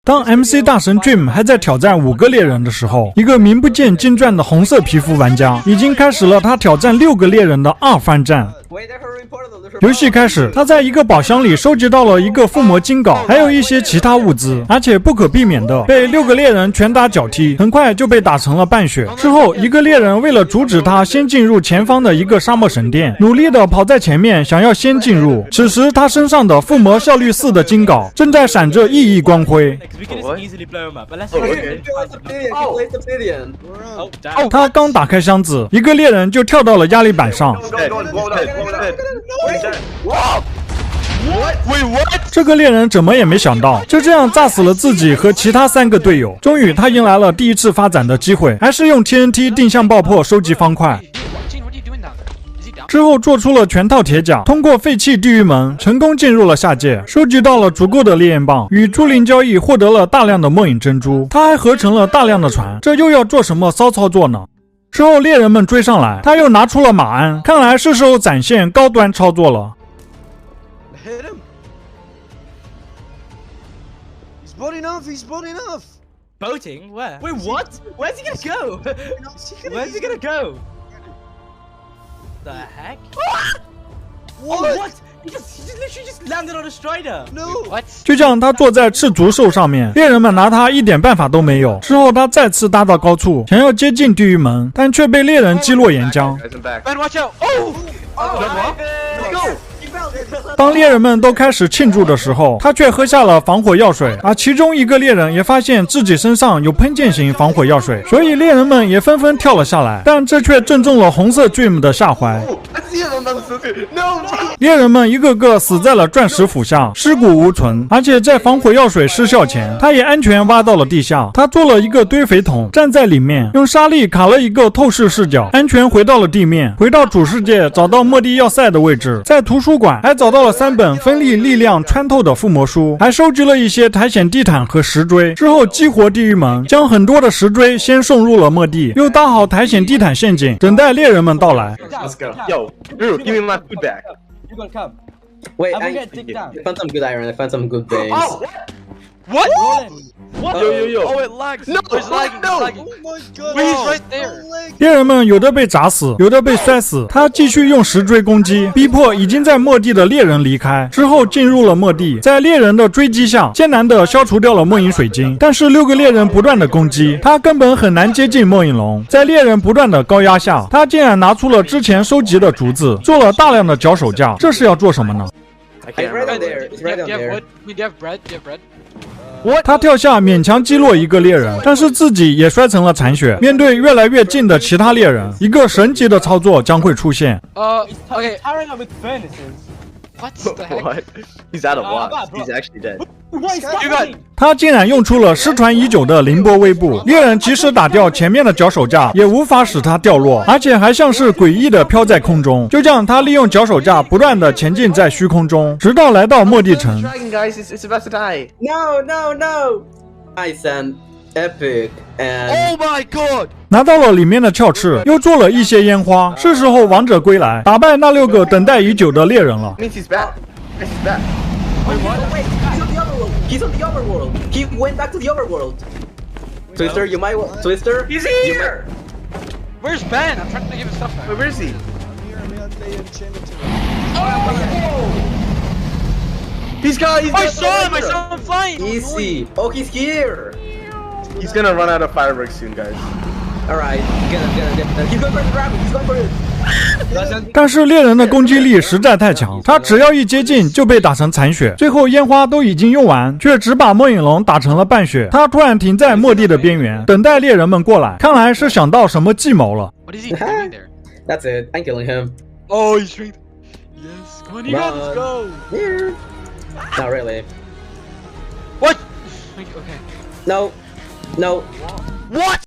当 MC 大神 Dream 还在挑战5个猎人的时候，一个名不见经传的红色皮肤玩家已经开始了他挑战6个猎人的2番战。游戏开始，他在一个宝箱里收集到了一个附魔金镐，还有一些其他物资，而且不可避免的被6个猎人拳打脚踢，很快就被打成了半血。之后，一个猎人为了阻止他先进入前方的一个沙漠神殿，努力的跑在前面，想要先进入。此时，他身上的附魔效率4的金镐正在闪着熠熠光辉。他刚打开箱子，一个猎人就跳到了压力板上。这个猎人怎么也没想到，就这样炸死了自己和其他3个队友。终于，他迎来了第一次发展的机会，还是用 TNT 定向爆破收集方块。之后做出了全套铁甲，通过废弃地狱门成功进入了下界，收集到了足够的烈焰棒，与朱林交易获得了大量的末影珍珠。他还合成了大量的船，这又要做什么骚操作呢？之后猎人们追上来，他又拿出了马鞍，看来是时候展现高端操作了。He's bold enough. Boating? Where? Wait, what? Where's he gonna go? Where's he gonna go? The heck? What? Oh, what? He literally just landed on a strider. No. What? 就这样，他坐在赤足兽上面，猎人们拿他一点办法都没有。之后，他再次搭到高处，想要接近地狱门，但却被猎人击落岩浆。Man, watch out! Oh! Let's go! 当猎人们都开始庆祝的时候，他却喝下了防火药水，而其中一个猎人也发现自己身上有喷溅型防火药水，所以猎人们也纷纷跳了下来，但这却正中了红色 Dream 的下怀。猎人们一个个死在了钻石斧下，尸骨无存，而且在防火药水失效前，他也安全挖到了地下。他做了一个堆肥桶，站在里面，用沙粒卡了一个透视视角，安全回到了地面，回到主世界，找到末地要塞的位置，在图书馆还找到了3本分立力量穿透的附魔书，还收集了一些苔藓地毯和石锥。之后激活地狱门，将很多的石锥先送入了末地，又搭好苔藓地毯陷阱，等待猎人们到来。Let's go. Yo, Drew, give me my food back. You're gonna come. Wait, I'm I gonna dig down. found some good iron. I found some good veins. Oh, what? What? Yo. Oh, it lags. No, It's lagging. no. It's lagging. Oh my god. Wait, he's right there. 猎人们有的被砸死，有的被摔死。他继续用石锥攻击，逼迫已经在末地的猎人离开。之后进入了末地，在猎人的追击下，艰难地消除掉了末影水晶。但是6个猎人不断的攻击，他根本很难接近末影龙。在猎人不断的高压下，他竟然拿出了之前收集的竹子，做了大量的脚手架。这是要做什么呢？ It's right down there. It's right down Do you have there. wood? Do you have bread? Do you have bread? 他跳下勉强击落一个猎人，但是自己也摔成了残血。面对越来越近的其他猎人，一个神级的操作将会出现。Okay. Powering up with furnaces. What the heck? What? He's out of blocks. He's actually dead. What is You got- happening? 他竟然用出了失传已久的凌波微步，猎人即使打掉前面的脚手架，也无法使他掉落，而且还像是诡异的飘在空中。就这样，他利用脚手架不断的前进在虚空中，直到来到末地城。 Dragon, guys, it's about to die. No. Nice and epic and. Oh my god! 拿到了里面的鞘翅，又做了一些烟花，是时候王者归来，打败那6个等待已久的猎人了。 Means he's back. Yes, he's back. Wait, he's on the overworld. He went back to the overworld. Twister, you might. Twister. He's you here. Where's Ben? I'm trying to give him stuff Wait, back. where is he? He's got. I saw him! I saw him flying! Easy. Oh, he's here. He's gonna run out of fireworks soon, guys. All right, get him. He's going for the rabbit. He's going for it. 但是猎人的攻击力实在太强，他只要一接近就被打成残血。最后烟花都已经用完，却只把末影龙打成了半血。他突然停在末地的边缘，等待猎人们过来。看来是想到什么计谋了。 What is he doing there? That's it. I'm killing him. Oh, he's trying. Yes, come on, you guys, let's go. Here. Not really. What? Okay. No. What?